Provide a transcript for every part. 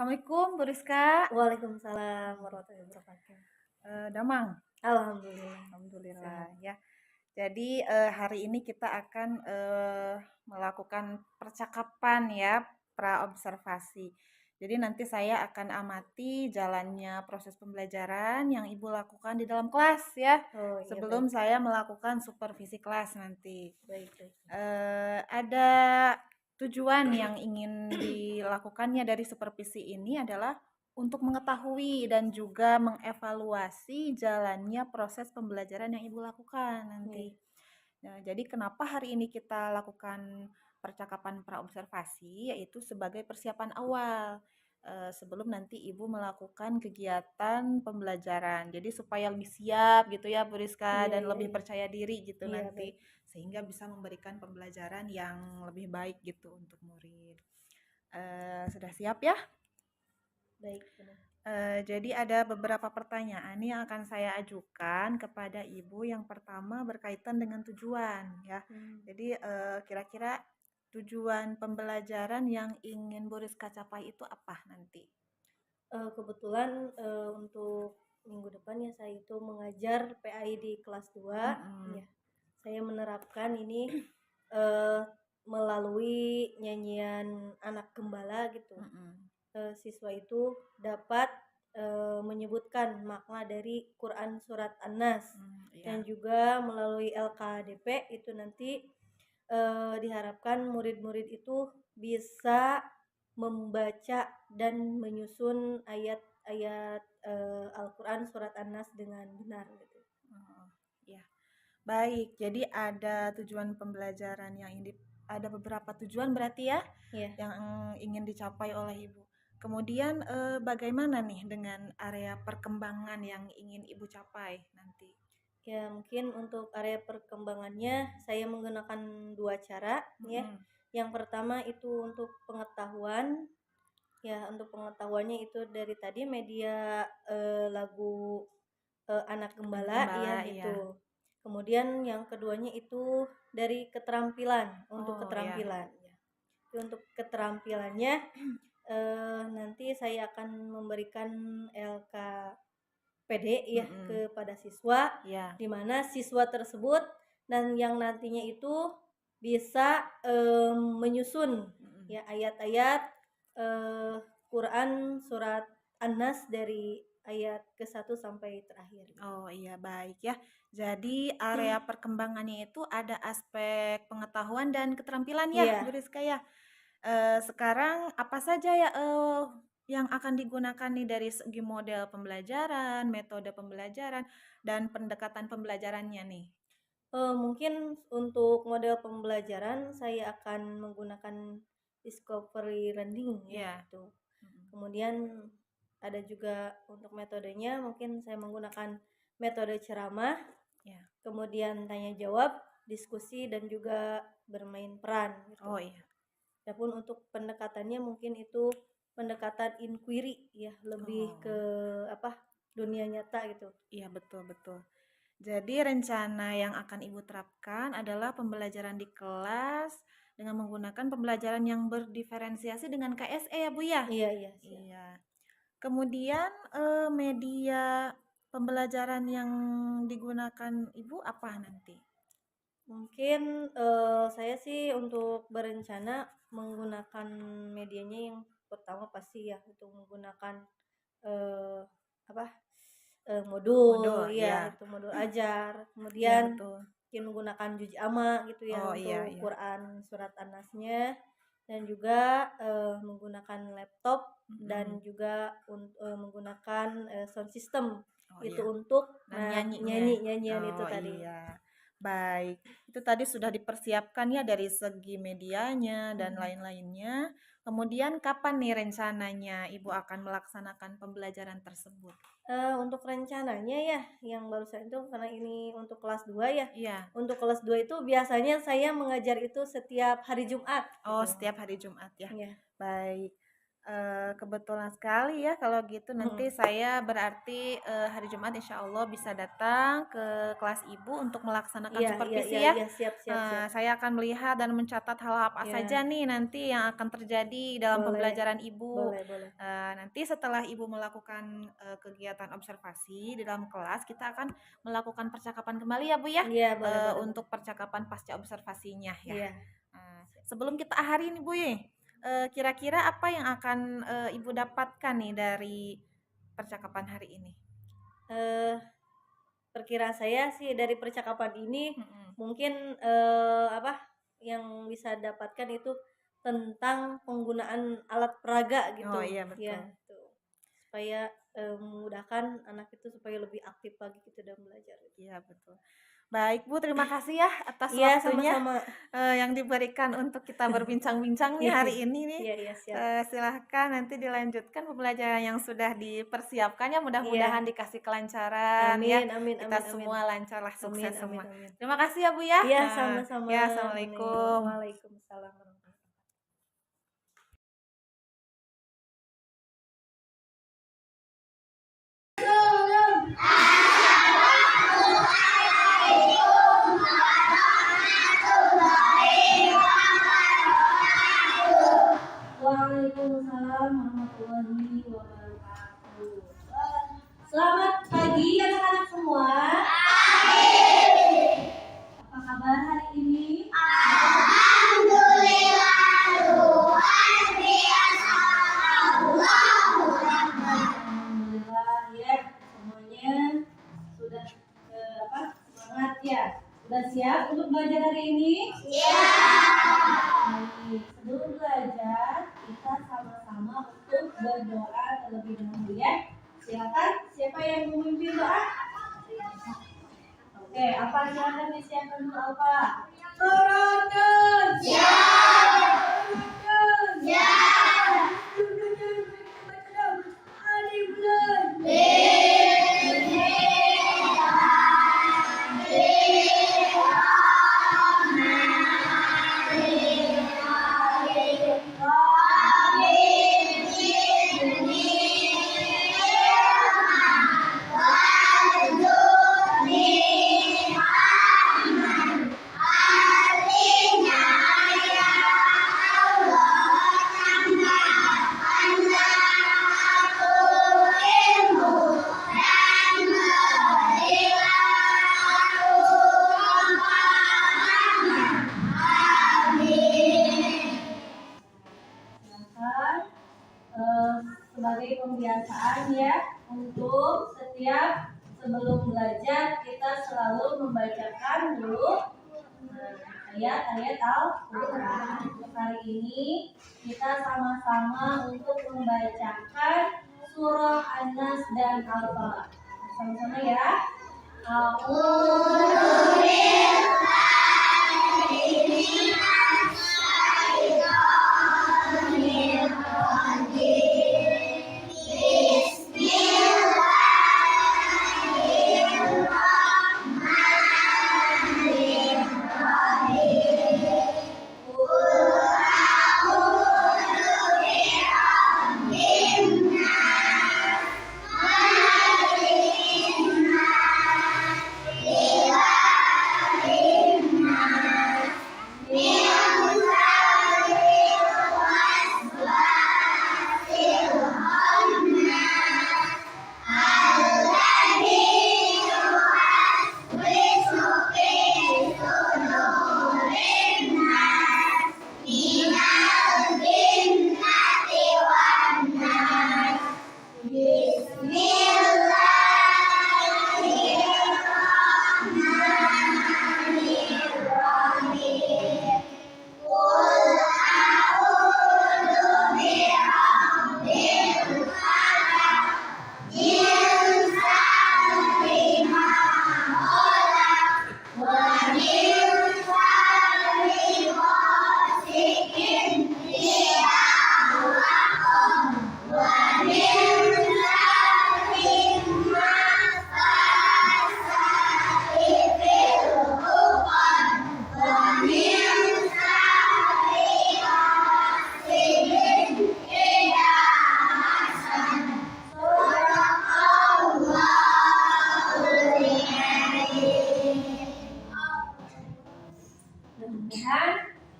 Assalamualaikum Bu Rizka. Waalaikumsalam warahmatullahi wabarakatuh. Damang. Alhamdulillah. Alhamdulillah Sehat. ya. Jadi hari ini kita akan melakukan percakapan ya, praobservasi. Jadi nanti saya akan amati jalannya proses pembelajaran yang Ibu lakukan di dalam kelas ya. Oh iya, Sebelum baik. saya melakukan supervisi kelas nanti. Baik, baik. Ada tujuan yang ingin dilakukannya dari supervisi ini adalah untuk mengetahui dan juga mengevaluasi jalannya proses pembelajaran yang Ibu lakukan nanti. Baik. Nah, jadi kenapa hari ini kita lakukan percakapan praobservasi, yaitu sebagai persiapan awal sebelum nanti Ibu melakukan kegiatan pembelajaran. Jadi supaya lebih siap gitu ya Bu Rizka, Iya, dan iya, lebih iya. percaya diri gitu Iya, nanti, baik. sehingga bisa memberikan pembelajaran yang lebih baik gitu untuk murid. Sudah siap ya? Baik, benar. Jadi ada beberapa pertanyaan yang akan saya ajukan kepada Ibu. Yang pertama berkaitan dengan tujuan ya. Jadi kira-kira tujuan pembelajaran yang ingin Bu Rizka capai itu apa nanti? Kebetulan untuk minggu depan ya saya itu mengajar PAI di kelas 2. Mm-mm. Ya. Saya menerapkan ini eh, melalui nyanyian anak gembala gitu. Mm-mm. Siswa itu dapat menyebutkan makna dari Quran surat An-Nas dan Iya. juga melalui LKDP itu nanti diharapkan murid-murid itu bisa membaca dan menyusun ayat-ayat Al-Quran surat An-Nas dengan benar gitu. Oh, ya. Baik, jadi ada tujuan pembelajaran yang ada beberapa tujuan berarti ya Iya. yang ingin dicapai oleh Ibu. Kemudian bagaimana nih dengan area perkembangan yang ingin Ibu capai nanti? Ya, mungkin untuk area perkembangannya saya menggunakan dua cara ya. Mm-mm. Yang pertama itu untuk pengetahuan. Ya, untuk pengetahuannya itu dari tadi media lagu anak gembala ya Gembala, iya. itu. Kemudian yang keduanya itu dari keterampilan, untuk Oh ya. keterampilan ya. Jadi untuk keterampilannya nanti saya akan memberikan LKPD ya Mm-mm. kepada siswa, Ya. di mana siswa tersebut dan yang nantinya itu bisa menyusun Mm-mm. ya ayat-ayat Quran surat An-Nas dari ayat ke-1 sampai terakhir. Oh iya, baik ya. Jadi area perkembangannya itu ada aspek pengetahuan dan keterampilan ya, Bu Iya. Rizka ya. Sekarang apa saja ya yang akan digunakan nih dari segi model pembelajaran, metode pembelajaran, dan pendekatan pembelajarannya nih? Mungkin untuk model pembelajaran saya akan menggunakan discovery learning ya Iya. itu. Mm-mm. Kemudian ada juga untuk metodenya mungkin saya menggunakan metode ceramah, Ya. kemudian tanya jawab, diskusi dan juga bermain peran gitu. Oh iya. Adapun untuk pendekatannya mungkin itu pendekatan inquiry ya, lebih ke dunia nyata gitu. Iya, betul-betul. Jadi rencana yang akan Ibu terapkan adalah pembelajaran di kelas dengan menggunakan pembelajaran yang berdiferensiasi dengan KSE ya Bu ya? Iya, iya, siap. Iya. Kemudian media pembelajaran yang digunakan Ibu apa nanti? Mungkin saya sih untuk berencana menggunakan medianya yang pertama pasti ya untuk menggunakan eh, apa modul Modul, ya ya. itu modul ajar, Iya kemudian betul. mungkin menggunakan juz amma gitu ya Oh iya, untuk iya. Quran surat An-Nasnya dan juga menggunakan laptop dan Mm-mm. juga menggunakan sound system Oh itu iya. untuk Dan nyanyinya. nyanyian itu Oh tadi. iya. Baik. Itu tadi sudah dipersiapkan ya dari segi medianya dan Mm-mm. lain-lainnya. Kemudian kapan nih rencananya Ibu akan melaksanakan pembelajaran tersebut? Untuk rencananya ya, yang barusan itu karena ini untuk kelas 2 ya. Iya. Untuk kelas 2 itu biasanya saya mengajar itu setiap hari Jumat Oh, gitu. setiap hari Jumat ya. Iya. Baik. Kebetulan sekali ya kalau gitu nanti saya berarti, hari Jumat insya Allah bisa datang ke kelas Ibu untuk melaksanakan Iya iya supervisi iya ya. iya, siap siap siap. Saya akan melihat dan mencatat hal apa saja Iya, nih nanti yang akan terjadi dalam boleh. pembelajaran Ibu. Boleh boleh. Nanti setelah Ibu melakukan, kegiatan observasi di dalam kelas, kita akan melakukan percakapan kembali ya Bu ya, Iya, boleh boleh boleh. untuk percakapan pasca observasinya ya. Iya. Sebelum kita akhiri nih Bu ya, kira-kira apa yang akan, Ibu dapatkan nih dari percakapan hari ini? Eh, Perkiraan saya sih dari percakapan ini Mhm. mungkin, apa, yang bisa dapatkan itu tentang penggunaan alat peraga Oh gitu, iya ya, betul. tuh. Supaya, memudahkan anak itu supaya lebih aktif lagi gitu dalam belajar. Iya betul. Baik Bu, terima kasih ya atas Iya, waktunya, sama-sama. yang diberikan untuk kita berbincang-bincang nih hari ini nih. Iya iya, siap. Silahkan nanti dilanjutkan pembelajaran yang sudah dipersiapkan ya, mudah-mudahan Iya. dikasih kelancaran ya, Amin amin kita amin amin. semua lancarlah, Amin sukses amin semua. amin. Terima kasih ya Bu ya. Iya, sama-sama, Ya Neng. assalamualaikum. Waalaikumsalam warahmatullahi Waalaikumsalam warahmatullahi wabarakatuh. Selamat pagi anak-anak semua. Apa kabar hari ini? Alhamdulillah ya, semuanya sudah semangat ya. Sudah siap untuk belajar hari ini? Baik, sebelum belajar kita sama-sama untuk berdoa terlebih dahulu ya. Silakan, siapa yang memimpin doa? Oke, apa silakan disiapkan dulu apa? Turunkan. Sebagai pembiasaan ya, untuk setiap sebelum belajar kita selalu membacakan dulu ayat-ayat Al-Quran. Untuk hari ini kita sama-sama untuk membacakan surah An-Nas dan Al-Falaq. Sama-sama ya.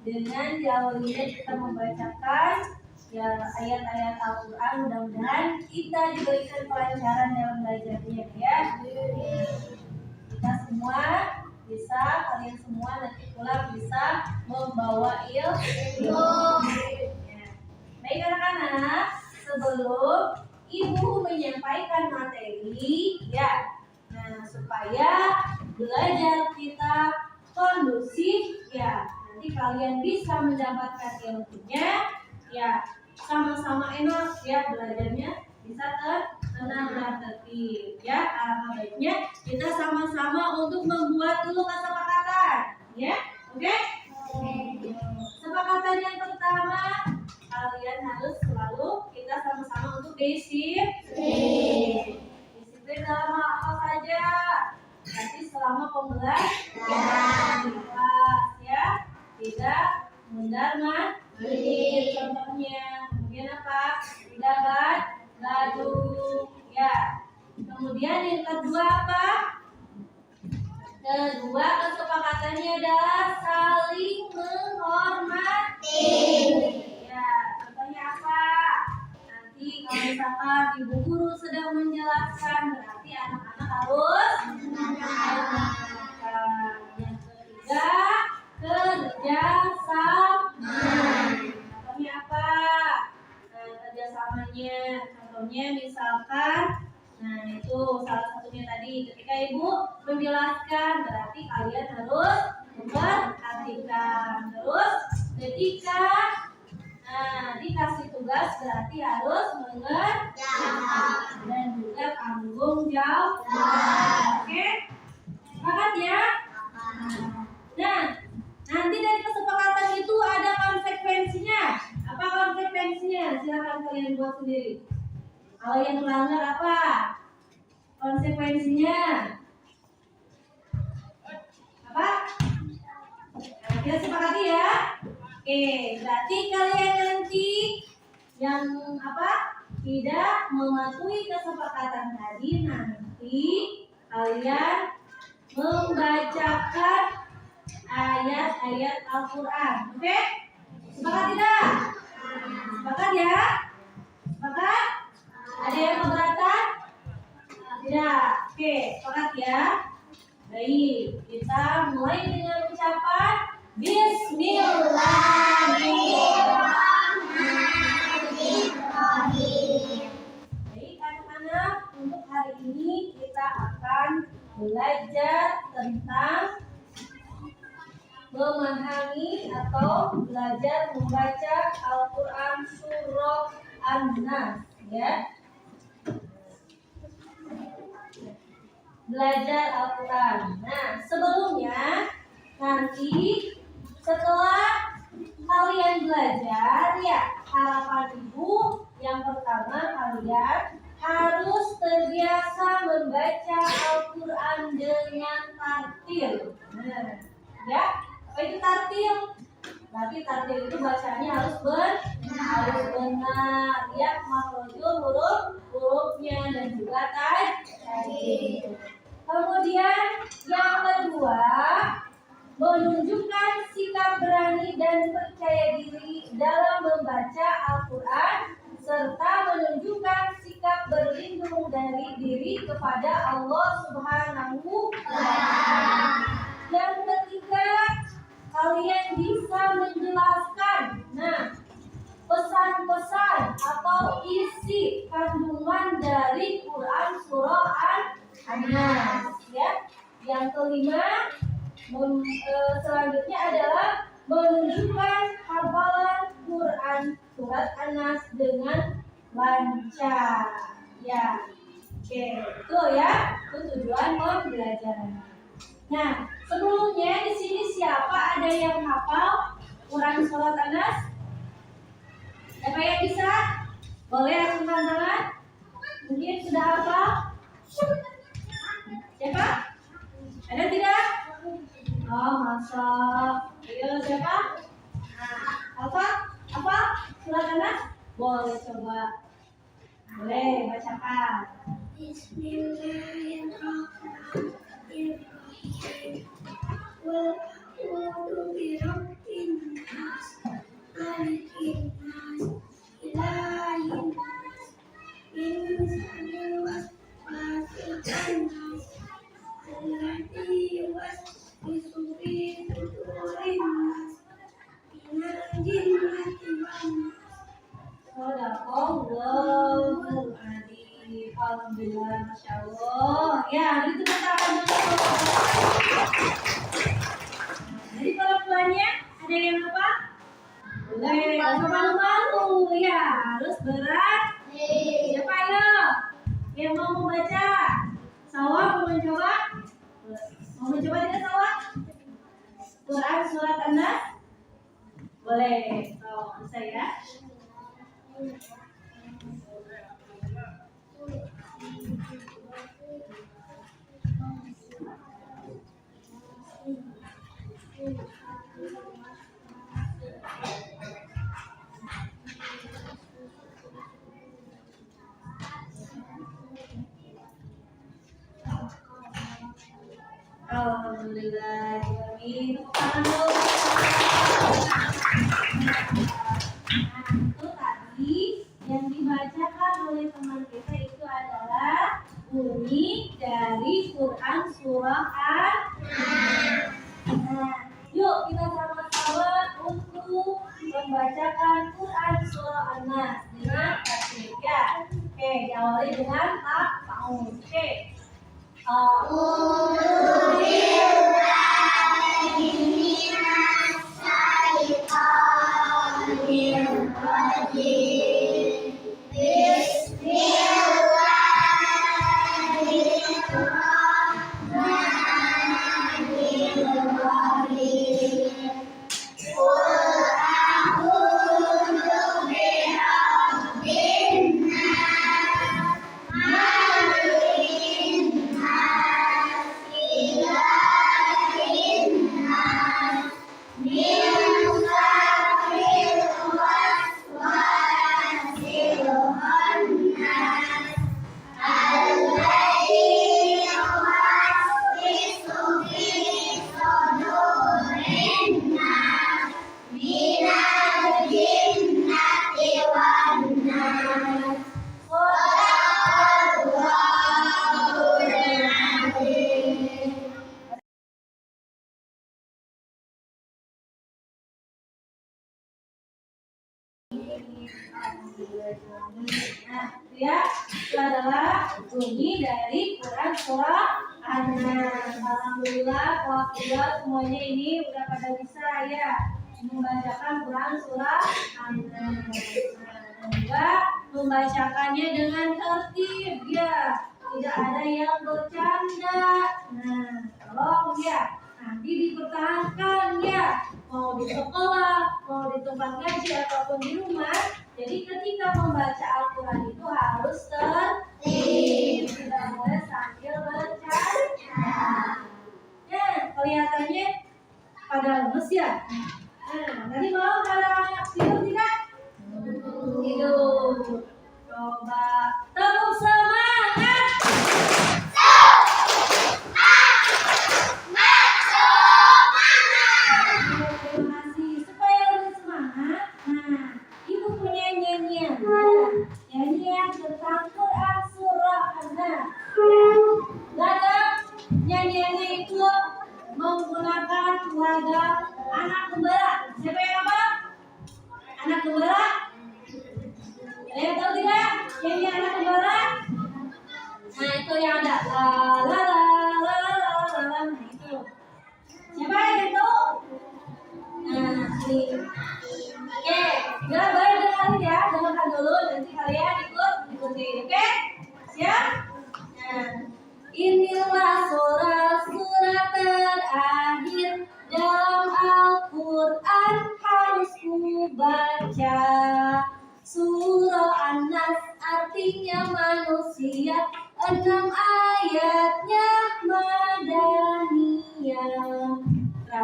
dengan diawalinya kita membacakan ya ayat-ayat Al-Quran. Mudah-mudahan kita diberikan kelancaran dalam belajarnya ya. Kita semua bisa, kalian semua nanti pulang bisa membawa ilmu. Ya. Baik anak-anak, sebelum ibu menyampaikan materi ya, nah supaya belajar kita kondusif ya, nanti kalian bisa mendapatkan ilmunya ya, sama-sama enak ya belajarnya, bisa tenang dan tertib ya. Alangkah baiknya kita sama-sama untuk membuat dulu kesepakatan ya. Oke? Kesepakatan yang pertama, kalian harus selalu kita sama-sama untuk disiplin. Disiplin dalam apa saja? Nanti selama pembelajaran ya, tidak mundar-mandir contohnya. Kemudian apa? Tidak gaduh ya. Kemudian yang kedua apa? Kedua kesepakatannya adalah saling menghormati. Ya, contohnya apa? Nanti kalau misalkan ibu guru sedang menjelaskan, berarti anak-anak harus mendengarkan. Yang ketiga, kerjasama. Contohnya apa? Kerjasamanya, contohnya misalkan, nah itu salah satunya tadi ketika ibu menjelaskan, berarti kalian harus memperhatikan. Terus ketika dikasih tugas berarti harus mengerjakan dan juga tanggung jawab. Oke? Sepakat ya? Nah, nanti dari kesepakatan itu ada konsekuensinya. Apa konsekuensinya? Silakan kalian buat sendiri. Kalau yang melanggar apa konsekuensinya? Apa? Nah, kita sepakati ya. Oke, berarti kalian nanti yang apa? Tidak mematuhi kesepakatan tadi, nanti kalian membacakan ayat-ayat Al-Quran. Oke? Sepakat tidak? Sepakat ya? Sepakat? Ada yang keberatan? Tidak. Oke, sepakat ya? Baik, kita mulai dengan ucapan Bismillahirrahmanirrahim. Baik anak-anak, untuk hari ini kita akan belajar tentang memahami atau belajar membaca Al-Quran surah An-Nas ya. Belajar Al-Quran. Nah, sebelumnya nanti setelah kalian belajar ya, harapan ibu yang pertama kalian harus terbiasa membaca Al-Quran dengan tartil. Nah, ya, apa itu tartil? Berarti tartil itu bacanya harus benar ya, makhrajul hurufnya dan juga tajwid. Kemudian yang kedua, menunjukkan sikap berani dan percaya diri dalam membaca Al-Quran serta menunjukkan sikap berlindung dari diri kepada Allah Subhanahu wa Ta'ala. Yang ketiga, kalian bisa menjelaskan pesan-pesan atau isi kandungan dari Quran surah An-Nas ya. Yang kelima, selanjutnya adalah menunjukkan hafalan Quran surat An-Nas dengan lancar ya. Oke, itu ya, itu tujuan pembelajaran. Nah, sebelumnya di sini siapa ada yang hafal Quran surat An-Nas? Siapa yang bisa? Boleh angkat tangan? Mungkin sudah hafal? Siapa? Ada tidak? Oh, masa. Ayo siapa? Apa? Surat An-Nas? Boleh coba. Boleh bacakan. Bismillahirrahmanirrahim. Wal a'udzu birabbin Alhamdulillah, Masya Allah. Ya, itu pertama dulu. Jadi kalau tuanya ada yang apa? Boleh, nggak usah malu-malu ya, harus berat. Siapa ayo? Yang mau membaca? Sawah mau mencoba? Mau mencoba tidak sawah? Quran surat An-Nas? Boleh, so, bisa ya. Alhamdulillah, itu tadi yang dibacakan oleh teman kita itu adalah bunyi dari Quran surah An-Nas. Yuk kita sama-sama untuk membacakan Quran surah An-Nas dengan tertib ya. Oke, diawali dengan ta'awun. Oke. Nah, ya, itu adalah bunyi dari Quran surah An-Nas. Alhamdulillah, alhamdulillah semuanya ini udah pada bisa ya membacakan Quran surah An-Nas. Dan juga membacakannya dengan tertib ya, tidak ada yang bercanda. Nah, tolong ya, nanti dipertahankan ya, mau di sekolah, mau di tempat ngaji ataupun di rumah. Jadi ketika membaca Al-Quran itu harus tertib, tidak boleh sambil bercanda. Ya, kelihatannya pada lemes ya. Nah, tadi mau pada tidur tidak? Tidur. Coba tepuk semangat. Nyanyian tentang Quran surah An-Nas. Nyanyiannya itu menggunakan lagu anak gembala. Siapa yang apa? Anak gembala? Ada yang tahu tidak? Nyanyian anak gembala? Nah itu yang ada la la la la la la la. Nah itu. Siapa yang tahu? Nah ini. Oke, ya baik dengerin ya, dengarkan dulu nanti kalian ikuti, oke? Siap? Nah, inilah surah-surah terakhir dalam Al-Quran harus ku baca. Surah An-Nas artinya manusia, 6 ayatnya madaniyah. La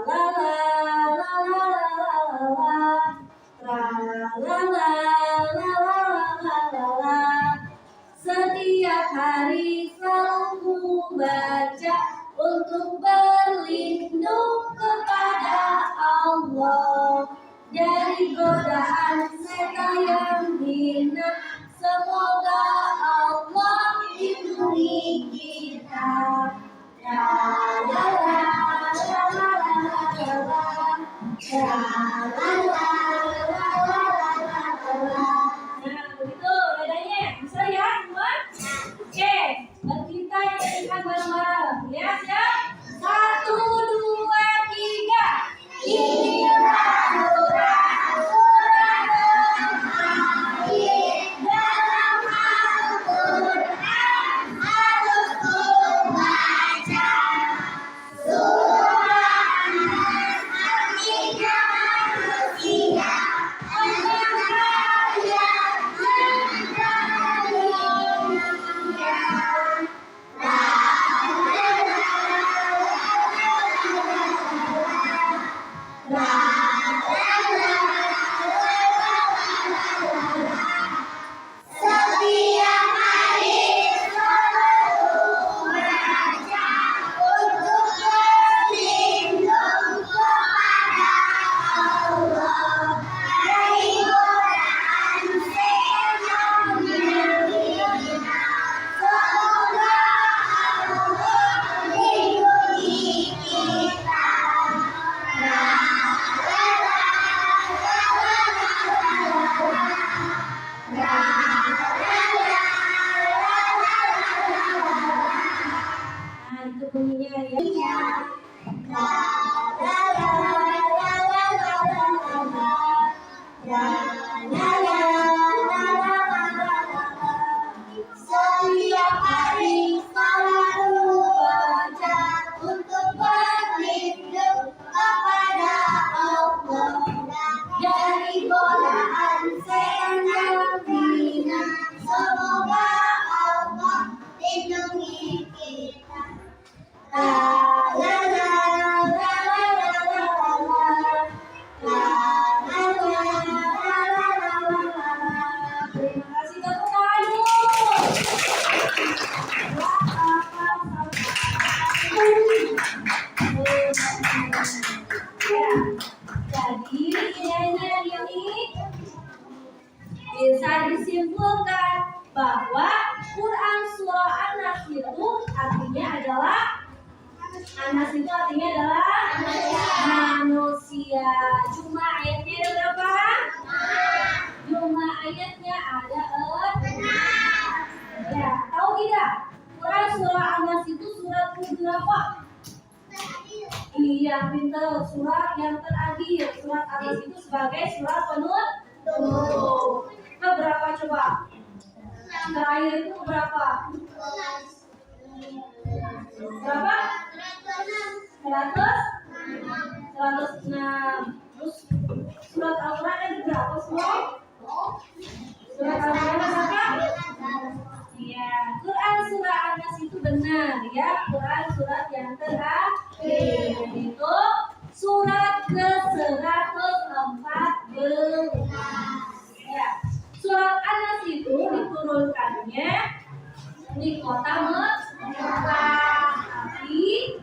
la la la la la. Setiap hari selalu ku baca untuk berlindung kepada Allah dari godaan setan yang hina. Semoga Allah lindungi kita. La la la la la la la. Nah, begitu bedanya. Bisa ya semua? bunyinya ya. Setiap hari selalu baca untuk berlindung kepada Allah dari godaan setan yang hina. Semoga Allah lindungi kita. La la la la la la la la la. Terima kasih tepuk tangan dulu. Ya, jadi nyanyian ini bisa disimpulkan bahwa Quran surah An-Nas itu artinya adalah manusia. Jumlah ayatnya ada berapa? Jumlah ayatnya ada 6. Ya, tahu tidak? Quran surah An-Nas itu surat berapa? Iya, pintar. Surat yang terakhir. Surat An-Nas itu sebagai surat penutup. Berapa coba? Terakhir itu berapa? Berapa? 106. Terus surat Al-Quran ada berapa semua? Surat Al-Quran ada berapa? Iya, Quran surah An-Nas itu benar ya. Quran surat yang terakhir itu surat ke-114. Ya, surat An-Nas itu diturunkannya di kota Mekah. Tapi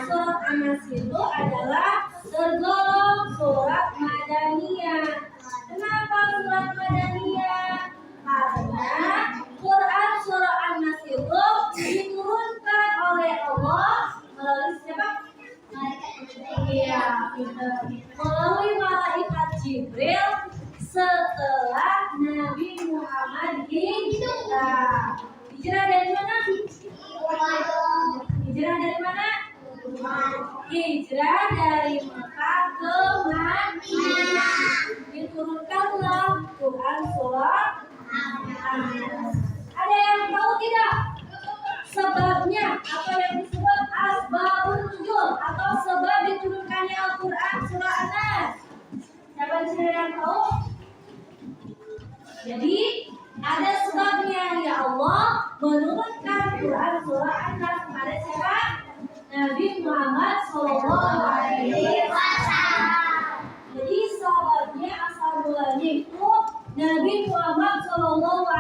surat An-Nas itu adalah tergolong surat Madaniyah. Kenapa surat Madaniyah? Karena Quran surah An-Nas itu diturunkan oleh Allah melalui siapa? Iya, melalui malaikat Jibril setelah Nabi Muhammad hijrah. Hijrah dari mana? Hijrah dari mana? Hijrah dari Mekah ke Madinah. Diturunkanlah Quran surah An-Nas. Ada yang tahu tidak sebabnya apa yang disebut asbabun nuzul atau sebab diturunkannya Al-Quran surah An-Nas? Siapa di sini yang tahu? Jadi ada sebabnya, ya Allah menurunkan Quran surah An-Nas kepada siapa? Nabi Muhammad SAW. Jadi sebabnya asal mulanya itu Nabi Muhammad SAW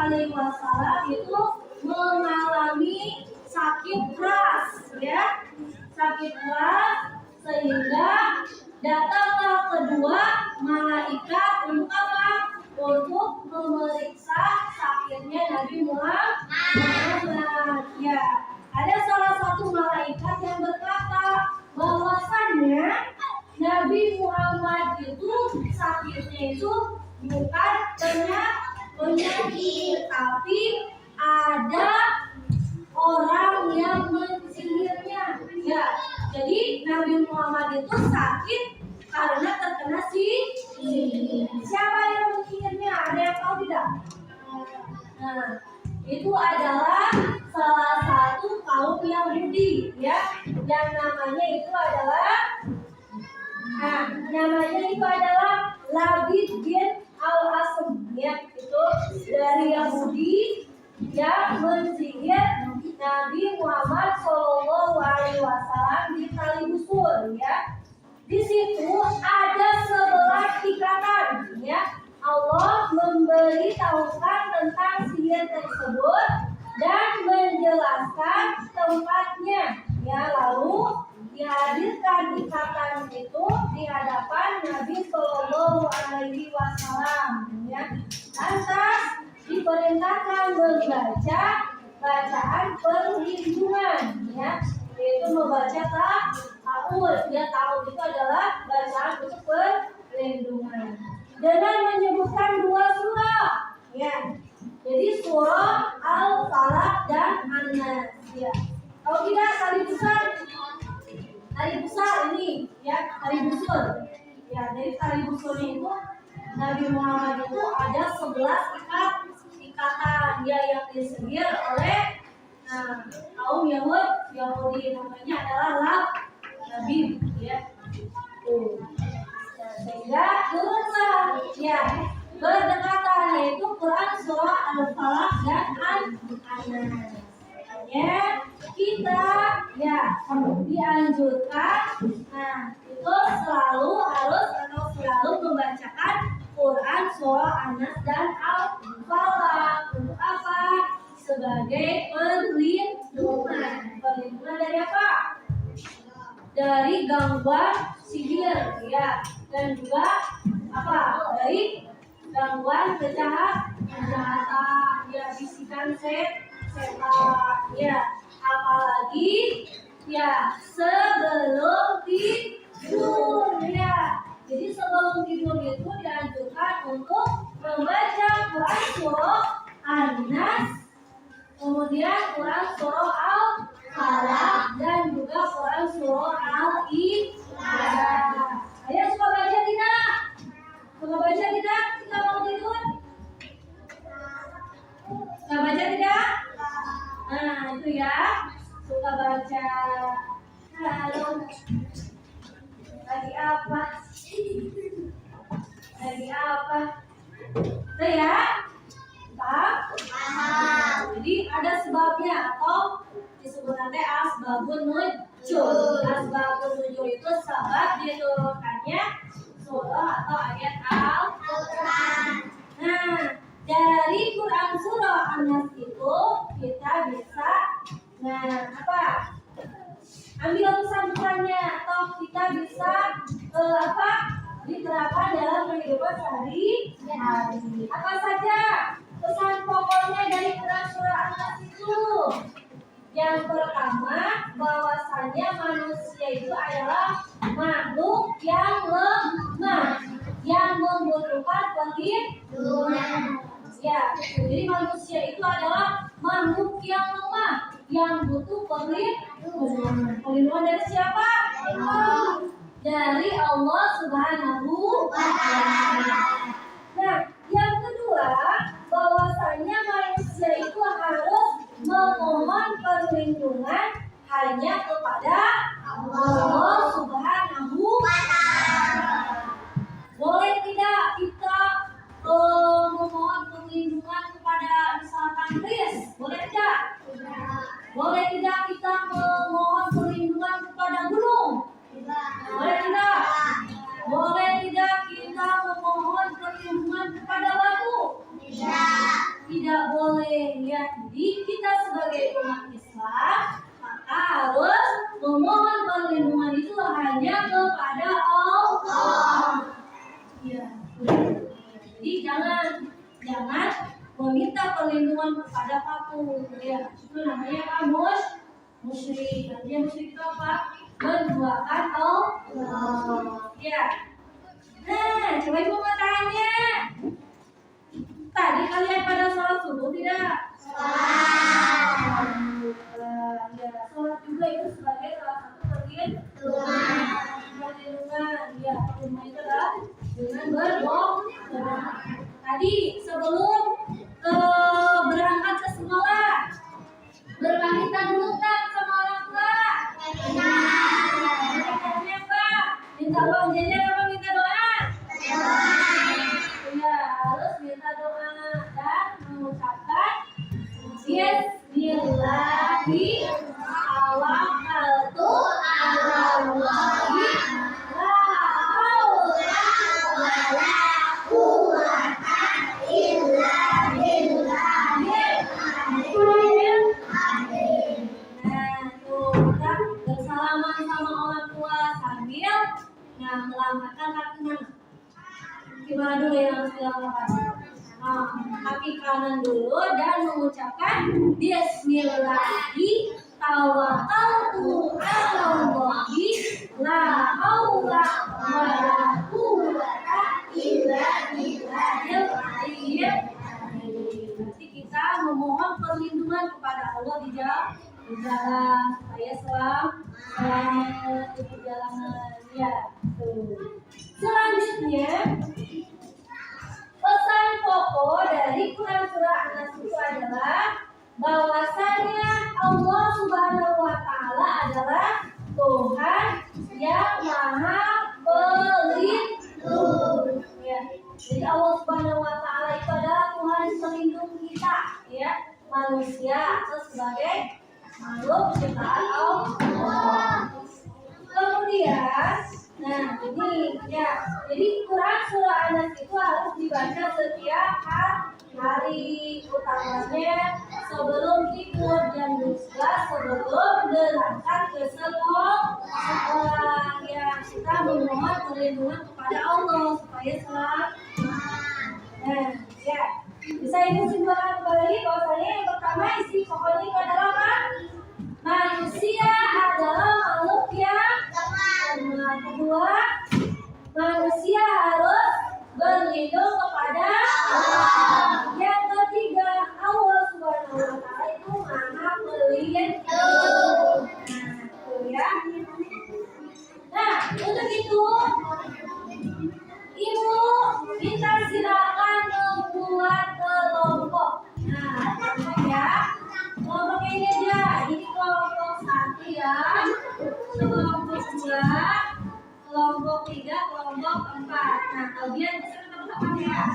itu mengalami sakit keras, ya, sakit keras sehingga datanglah kedua malaikat untuk apa? Untuk memeriksa sakitnya Nabi Muhammad. Ya, ada salah satu malaikat yang berkata bahwasannya Nabi Muhammad itu sakitnya itu bukan penyakit, tapi ada orang yang mensihirnya. Ya, jadi Nabi Muhammad itu sakit karena terkena sihir. Siapa yang mensihirnya? Ada yang tahu tidak? Nah, itu adalah salah satu kaum Yahudi, ya, yang namanya itu adalah Labid bin Al-Asam, ya, itu dari Yahudi yang mensihir Nabi Muhammad SAW di tali busur, ya. Di situ ada 11 ikatan, ya. Allah memberitahukan tentang sihir tersebut dan menjelaskan tempatnya, ya. Lalu dihadirkan ikatan itu di hadapan Nabi SAW, ya. Lantas diperintahkan membaca bacaan perlindungan, ya, yaitu membaca ta'awud. Ya, ta'awud itu adalah bacaan untuk perlindungan dengan menyebutkan 2 surah, ya. Jadi surah Al-Falaq dan An-Nas, ya. Kalau tidak tali besar ini ya, tali busur. Ya, dari tali busurnya itu Nabi Muhammad itu ada 11 ikatan ya yang disihir oleh kaum Yahudi namanya adalah Labib ya. Sehingga turunlah ya berdekatan yaitu Quran surah Al-Falaq dan An-Nas. Ya, kita ya dianjurkan itu selalu membacakan Quran surah An-Nas dan Al-Falaq. Untuk apa? Sebagai perlindungan. Perlindungan dari apa? Dari gangguan sihir ya, dan juga apa? Dari gangguan kejahatan ya, bisikan setan ya, apalagi ya sebelum tidur ya. Jadi sebelum tidur itu dianjurkan untuk membaca Quran surah An-Nas, kemudian Quran surah Al-Falaq dan juga Quran surah Al-Ikhlas. Ayah suka baca tidak? Suka baca tidak? Kita mau tidur? Suka baca tidak? Nah itu ya, suka baca. Halo, lagi apa? Lagi apa? Itu ya, paham? Jadi ada sebabnya atau disebut nanti asbabun nuzul. Asbabun nuzul itu sebab diturunkannya surah atau ayat Al-Quran. Nah, dari Quran surah An-Nas itu kita bisa ambil pesan-pesannya atau kita bisa diterapkan dalam kehidupan sehari-hari. Apa saja pesan pokoknya dari Quran surah An-Nas itu? Yang pertama, bahwasanya manusia itu adalah makhluk yang lemah, yang membutuhkan perlindungan. Ya, jadi manusia itu adalah makhluk yang lemah, yang butuh perlindungan. Perlindungan dari siapa? Dari Allah Subhanahu wa Ta'ala. Nah, yang kedua, bahwasanya manusia itu harus memohon perlindungan hanya kepada Allah Subhanahu wa Ta'ala. Boleh tidak kita memohon perlindungan kepada misalkan kris? Boleh tidak? Boleh tidak kita memohon perlindungan kepada gunung? Boleh tidak? Boleh tidak kita memohon perlindungan kepada batu? Tidak boleh ya. Jadi kita sebagai umat Islam maka harus memohon perlindungan itu hanya kepada Allah. Ya. Jadi jangan meminta perlindungan kepada patung ya. Itu namanya musyrik. Artinya musyrik itu apa? Menduakan Allah. Ya. Nah, coba ibu mau tanya. Tadi kalian pada sholat subuh tidak? Ya, sholat juga itu sebagai salah satu perlindungan. Ya, perlindungan itu adalah dengan berdoa. Tadi sebelum berangkat ke sekolah, berpamitan dulu tak sama orang tua? Caranya apa? Minta uang jajan apa minta doa? Ya, harus minta doa dan mengucapkan Bismillahirrahmanirrahim. Tawakkaltu 'alallahi la haula wala quwwata illa billahil aliyyil azim. Nah, kita bersalaman sama orang tua sambil melambaikan kaki mana? Gimana dulu yang harus dilakukan? Kaki kanan dulu dan mengucapkan Bismillahirrahmanirrahim. Tawakkaltu 'alallahi la haula wala quwwata illa billahil aliyyil azim. Berarti kita memohon perlindungan kepada Allah di di jalan supaya selamat di perjalanan ya. Tuh. Selanjutnya pesan pokok dari Quran surah An-Nas itu adalah bahwasanya Allah Subhanahu wa taala adalah Tuhan yang Maha Pelindung. Ya. Jadi Allah Subhanahu wa taala itu adalah Tuhan pelindung kita, ya, manusia atau sebagai makhluk ciptaan Allah. Kemudian, nah ini ya, jadi Quran surah An-Nas itu harus dibaca setiap hari, utamanya sebelum tidur dan juga sebelum berangkat ke sekolah. Ya, kita memohon perlindungan kepada Allah supaya selamat. Nah, ya, bisa ibu simpulkan kembali bahwasanya yang pertama isi pokoknya itu adalah apa? Manusia adalah makhluk yang lemah. Kedua, manusia harus berlindung kepada Allah. Yang ketiga, Allah Subhanahu wa taala itu Maha Pelindung. Ya. Nah, untuk itu Ibu kita silakan membuat kelompok. Nah, ya. Kelompok ini aja. Ini kelompok 1 ya. Kelompok 2, kelompok 3, kelompok 4. Nah, kalian bisa teman-teman ya.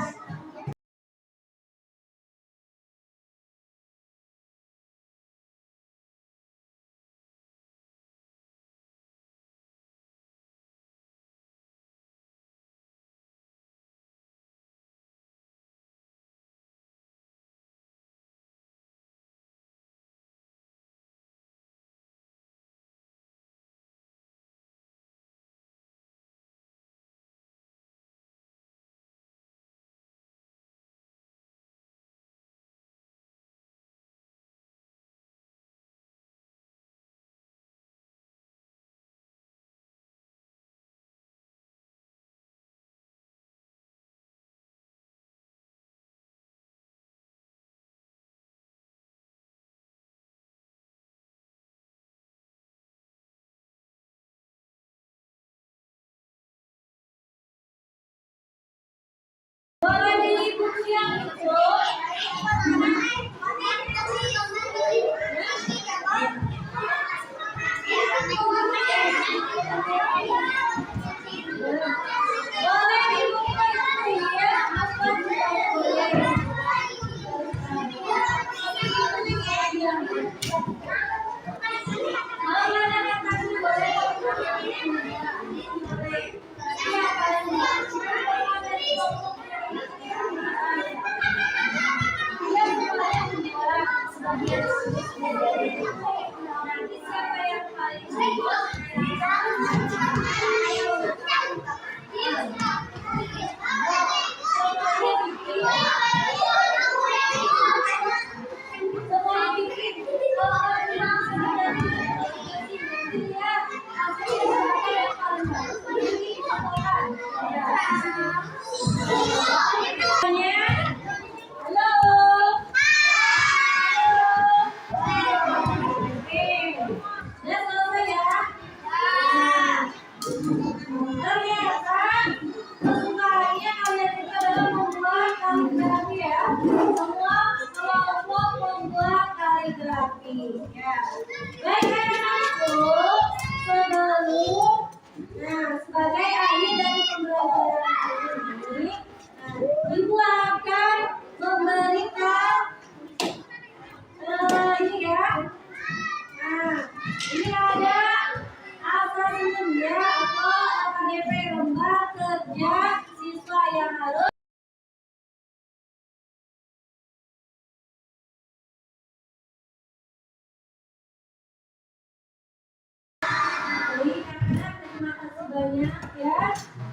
Boleh diikuti yang itu. Boleh dibuka ya. Nanti siapa yang paling sebagai akhir dari pembelajaran ini, Ibu akan memberikan ini ya. Nah, ini ada asesmen ya atau AKDP lembar kerja siswa yang harus terima kasih banyak ya.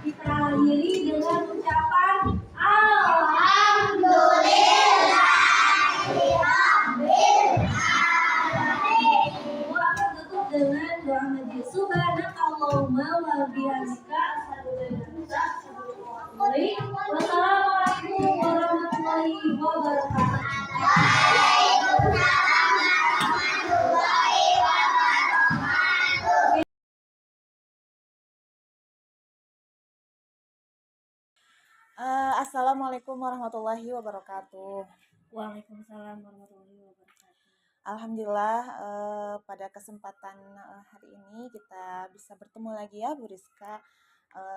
Kita akhiri dengan ucapan Alhamdulillah. Ibu akan tutup dengan doa majlis. Subhanakallahumma wa bihamdika asyhadu an la ilaha illa anta astaghfiruka wa atubu ilaik. Wassalamualaikum warahmatullahi wabarakatuh. Waalaikumsalam warahmatullahi Assalamualaikum warahmatullahi wabarakatuh. Waalaikumsalam warahmatullahi wabarakatuh. Alhamdulillah, pada kesempatan hari ini kita bisa bertemu lagi ya Bu Rizka.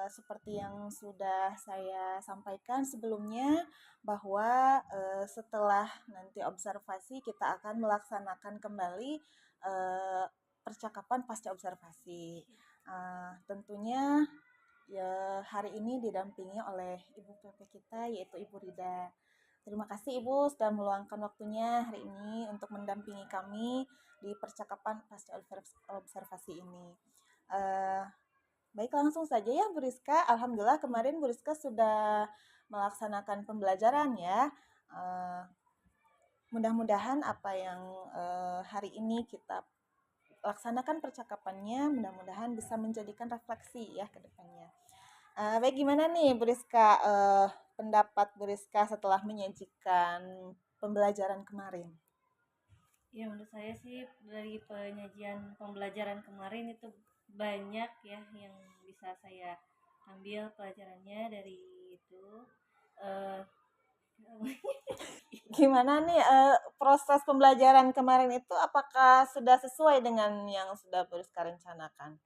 Seperti yang sudah saya sampaikan sebelumnya bahwa setelah nanti observasi kita akan melaksanakan kembali percakapan pasca observasi. Tentunya ya hari ini didampingi oleh Ibu PP kita yaitu Ibu Rida. Terima kasih Ibu sudah meluangkan waktunya hari ini untuk mendampingi kami di percakapan pasca observasi ini. Baik, langsung saja ya Bu Rizka. Alhamdulillah kemarin Bu Rizka sudah melaksanakan pembelajaran ya. Mudah-mudahan apa yang hari ini kita laksanakan percakapannya mudah-mudahan bisa menjadikan refleksi ya ke depannya. Baik, gimana nih Bu Rizka, pendapat Bu Rizka setelah menyajikan pembelajaran kemarin? Ya menurut saya sih dari penyajian pembelajaran kemarin itu banyak ya yang bisa saya ambil pelajarannya dari itu. Gimana nih proses pembelajaran kemarin itu apakah sudah sesuai dengan yang sudah Bu Rizka rencanakan?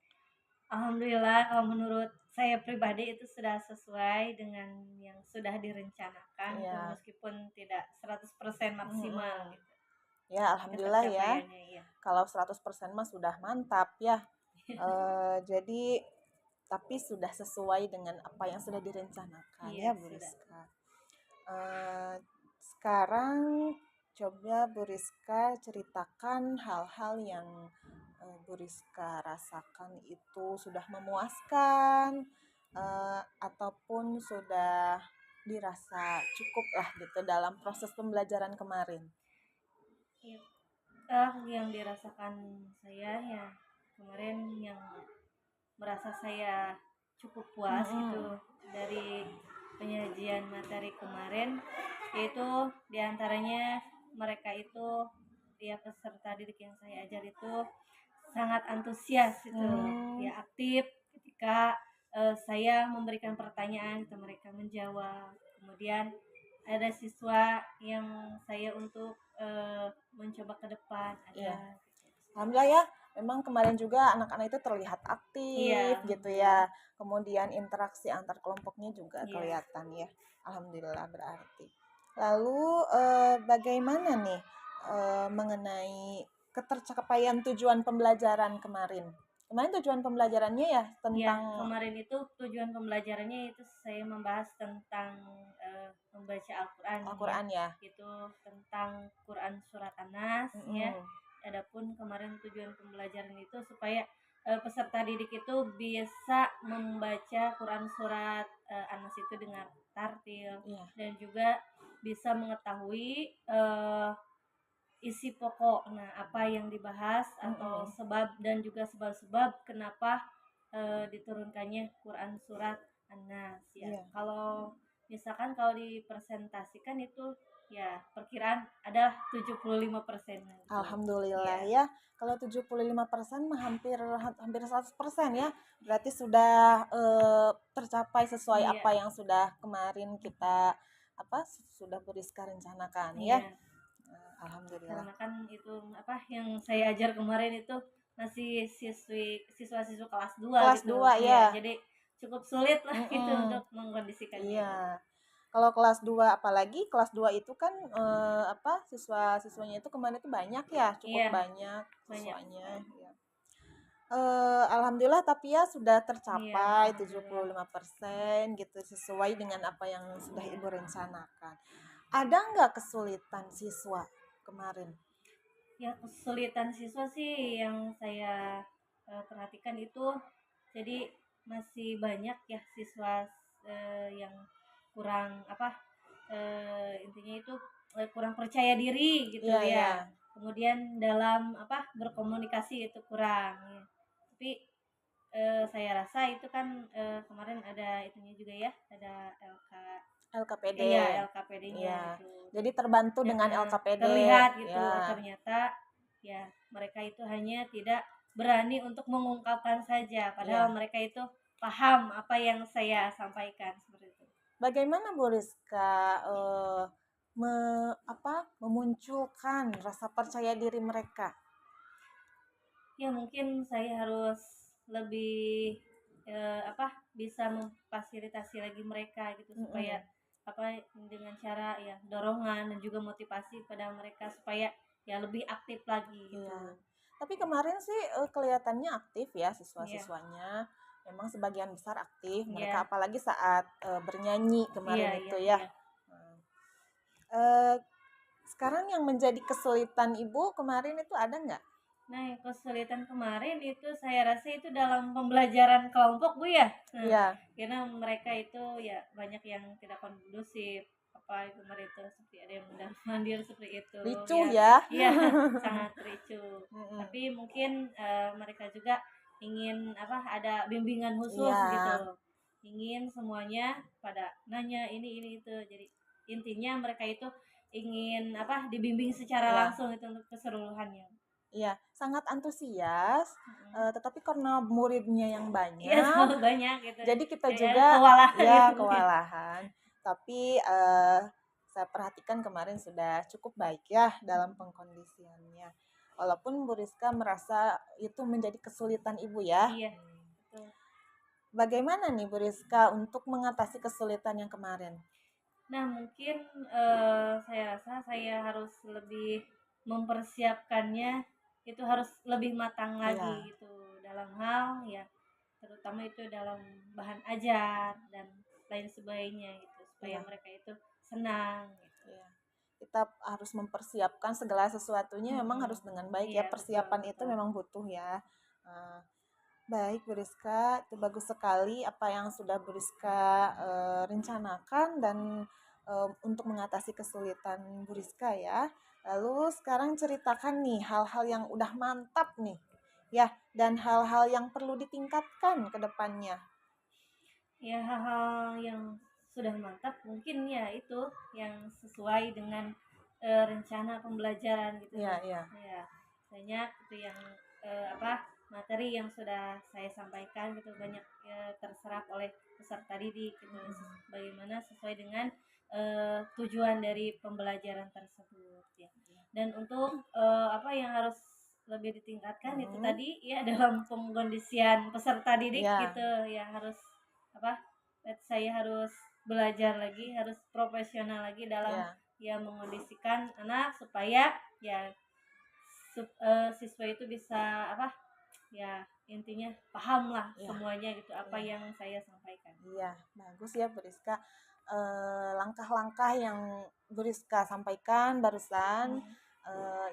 Alhamdulillah kalau menurut saya pribadi itu sudah sesuai dengan yang sudah direncanakan Iya. gitu, meskipun tidak 100% maksimal gitu. Ya, alhamdulillah ya. Pencapaiannya, iya. Kalau 100% mah sudah mantap ya. Jadi tapi sudah sesuai dengan apa yang sudah direncanakan Iya, ya Bu sudah. Rizka. Sekarang coba Bu Rizka ceritakan hal-hal yang Bu Rizka rasakan itu sudah memuaskan ataupun sudah dirasa cukup lah gitu dalam proses pembelajaran kemarin. Yang dirasakan saya ya kemarin yang merasa saya cukup puas gitu dari penyajian materi kemarin, yaitu diantaranya mereka itu ya peserta didik yang saya ajar itu sangat antusias itu ya, aktif ketika saya memberikan pertanyaan ke mereka menjawab. Kemudian ada siswa yang saya untuk mencoba ke depan ada. Iya. Alhamdulillah ya, memang kemarin juga anak-anak itu terlihat aktif Iya, gitu ya. Kemudian interaksi antar kelompoknya juga Iya. kelihatan ya. Alhamdulillah berarti. Lalu bagaimana nih mengenai ketercapaian tujuan pembelajaran kemarin? Kemarin tujuan pembelajarannya ya Ya, tentang kemarin itu tujuan pembelajarannya itu saya membahas tentang membaca Al-Quran. Al-Quran ya. Itu tentang Quran surat An-Nas ya. Adapun kemarin tujuan pembelajaran itu supaya peserta didik itu bisa membaca Quran surat An-Nas itu dengan tartil. Iya. Dan juga bisa mengetahui isi pokok, nah apa yang dibahas atau sebab dan juga sebab-sebab kenapa diturunkannya Quran surat An-Nas ya. Iya. Kalau misalkan kalau dipresentasikan itu ya perkiraan adalah 75%. Alhamdulillah Iya. ya. Kalau 75% mah hampir 100% ya. Berarti sudah tercapai sesuai Iya. apa yang sudah kemarin kita sudah Bu Rizka rencanakan ya. Iya. Alhamdulillah. Karena kan itu yang saya ajar kemarin itu masih siswa-siswa kelas 2 Kelas gitu. 2 ya. Jadi cukup sulit lah gitu untuk mengkondisikannya. Iya. Kalau kelas 2 apalagi kelas 2 itu kan siswa-siswanya itu kemarin itu banyak ya, cukup Iya, banyak banyak. siswanya ya. Alhamdulillah tapi ya sudah tercapai Iya, 75% gitu sesuai dengan apa yang sudah Ibu rencanakan. Ada nggak kesulitan siswa kemarin? Ya kesulitan siswa sih yang saya perhatikan itu jadi masih banyak ya siswa yang kurang intinya itu kurang percaya diri gitu Iya, ya. iya. Kemudian dalam berkomunikasi itu kurang ya. Tapi saya rasa itu kan kemarin ada itunya juga ya, ada LKPD. Iya, LKPD-nya Iya. itu. Jadi terbantu dengan LKPD. Terlihat gitu, Ya. ternyata ya mereka itu hanya tidak berani untuk mengungkapkan saja, padahal mereka itu paham apa yang saya sampaikan seperti itu. Bagaimana Bu Rizka memunculkan rasa percaya diri mereka? Ya mungkin saya harus lebih bisa memfasilitasi lagi mereka gitu, supaya dengan cara ya dorongan dan juga motivasi pada mereka supaya ya lebih aktif lagi gitu. Iya. Tapi kemarin sih kelihatannya aktif ya Iya. siswa-siswanya. Memang sebagian besar aktif Iya. mereka, apalagi saat bernyanyi kemarin Iya, itu iya, ya. iya. Eh, Sekarang yang menjadi kesulitan Ibu kemarin itu ada nggak? Nah, yang kesulitan kemarin itu saya rasa itu dalam pembelajaran kelompok, Bu ya. Nah, Iya. karena mereka itu ya banyak yang tidak kondusif, kemarin itu seperti ada yang mudah mandir seperti itu. Ricuh Ya, ya. iya, sangat ricuh. Mm-mm. Tapi mungkin mereka juga ingin ada bimbingan khusus Iya. gitu. Ingin semuanya pada nanya ini itu. Jadi intinya mereka itu ingin dibimbing secara Iya. langsung itu untuk keseluruhannya. Iya, sangat antusias, tetapi karena muridnya yang Iya, banyak, terlalu banyak gitu. jadi kita Ya, juga kewalahan ya gitu mungkin. kewalahan. Tapi saya perhatikan kemarin sudah cukup baik ya dalam pengkondisiannya. Walaupun Bu Rizka merasa itu menjadi kesulitan Ibu ya. Iya, betul. Bagaimana nih Bu Rizka untuk mengatasi kesulitan yang kemarin? Nah, mungkin saya rasa saya harus lebih mempersiapkannya, itu harus lebih matang lagi Iya. gitu dalam hal ya, terutama itu dalam bahan ajar dan lain sebagainya gitu, supaya Iya. mereka itu senang gitu. Iya. Kita harus mempersiapkan segala sesuatunya, memang harus dengan baik ya. Iya, Persiapan betul, itu betul. memang butuh ya. Baik Bu Rizka, itu bagus sekali apa yang sudah Bu Rizka rencanakan dan untuk mengatasi kesulitan Bu Rizka ya. Lalu sekarang ceritakan nih hal-hal yang udah mantap nih ya, dan hal-hal yang perlu ditingkatkan ke depannya. Ya, hal-hal yang sudah mantap mungkin ya itu yang sesuai dengan rencana pembelajaran gitu. Iya, iya. Ya, banyak itu yang materi yang sudah saya sampaikan gitu, banyak terserap oleh peserta didik gitu, bagaimana sesuai dengan tujuan dari pembelajaran tersebut ya. Dan untuk yang harus lebih ditingkatkan itu tadi ya dalam pengkondisian peserta didik Iya. gitu ya, harus saya harus belajar lagi, harus profesional lagi dalam ya mengondisikan anak supaya ya siswa itu bisa ya intinya paham lah semuanya gitu apa yang saya sampaikan. Iya, bagus ya Bu Rizka. Langkah-langkah yang Bu Rizka sampaikan barusan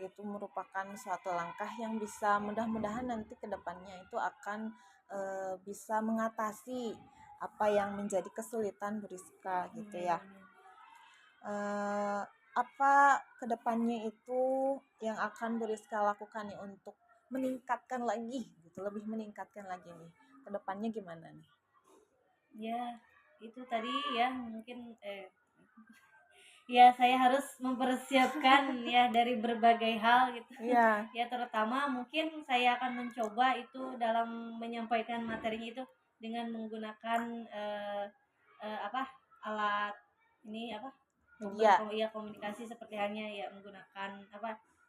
itu merupakan suatu langkah yang bisa mudah-mudahan nanti ke depannya itu akan bisa mengatasi apa yang menjadi kesulitan Bu Rizka gitu ya. Apa kedepannya itu yang akan Bu Rizka lakukan nih untuk meningkatkan lagi gitu, lebih meningkatkan lagi nih, kedepannya gimana nih? Ya itu tadi ya mungkin ya saya harus mempersiapkan ya dari berbagai hal gitu. Iya. Ya terutama mungkin saya akan mencoba itu dalam menyampaikan materinya itu dengan menggunakan alat ini Media. komunikasi seperti halnya ya menggunakan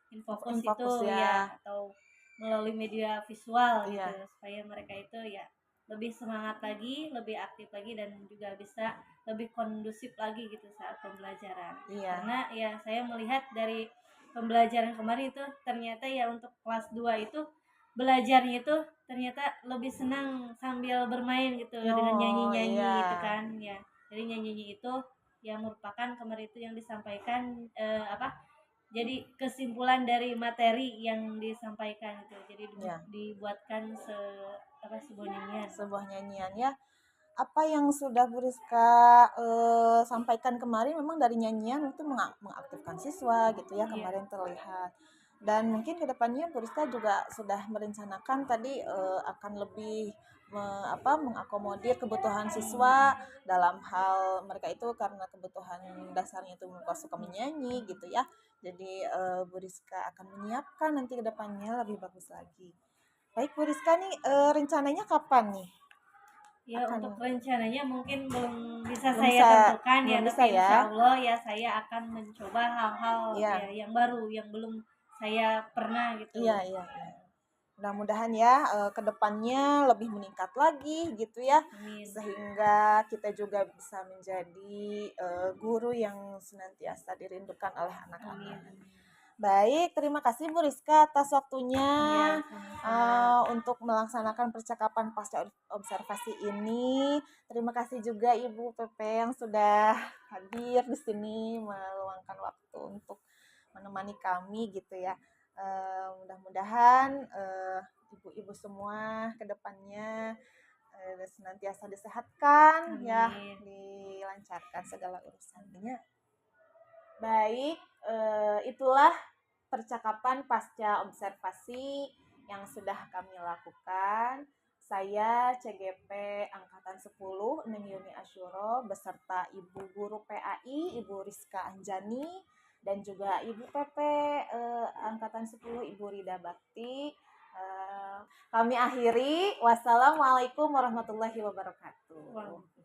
infocus itu Infocus ya. ya, atau melalui media visual Iya. gitu, supaya mereka itu ya lebih semangat lagi, lebih aktif lagi, dan juga bisa lebih kondusif lagi gitu saat pembelajaran. Iya. Karena ya saya melihat dari pembelajaran kemarin itu ternyata ya untuk kelas 2 itu belajarnya itu ternyata lebih senang sambil bermain gitu dengan nyanyi-nyanyi gitu kan ya. Jadi nyanyi itu yang merupakan kemarin itu yang disampaikan jadi kesimpulan dari materi yang disampaikan itu. Jadi dibuatkan sebuah nyanyian ya. Apa yang sudah Bu Rizka sampaikan kemarin memang dari nyanyian itu mengaktifkan siswa gitu ya, kemarin terlihat. Dan mungkin kedepannya Bu Rizka juga sudah merencanakan tadi akan lebih mengakomodir kebutuhan siswa dalam hal mereka itu karena kebutuhan dasarnya itu mereka suka menyanyi gitu ya. Jadi Bu Rizka akan menyiapkan nanti kedepannya lebih bagus lagi. Baik Bu Rizka nih rencananya kapan nih? Ya, akan untuk rencananya mungkin belum bisa Belum saya bisa- tentukan ya, belum bisa tapi ya. insya Allah ya saya akan mencoba hal-hal Iya. ya yang baru yang belum saya pernah gitu. Iya. Mudah-mudahan ya kedepannya lebih meningkat lagi gitu ya, Amin. sehingga kita juga bisa menjadi guru yang senantiasa dirindukan oleh anak-anak. Amin. Baik, terima kasih Bu Rizka atas waktunya Iya, sama-sama. untuk melaksanakan percakapan pasca observasi ini. Terima kasih juga Ibu Pepe yang sudah hadir di sini meluangkan waktu untuk menemani kami gitu ya. Mudah-mudahan ibu-ibu semua ke depannya senantiasa disehatkan ya, Amin. dilancarkan segala urusannya. Baik, itulah percakapan pasca observasi yang sudah kami lakukan. Saya CGP Angkatan 10 Neng Yuni Asyuro beserta Ibu Guru PAI Ibu Rizka Anjani dan juga Ibu PP Angkatan 10 Ibu Rida Bakti. Kami akhiri. Wassalamualaikum warahmatullahi wabarakatuh.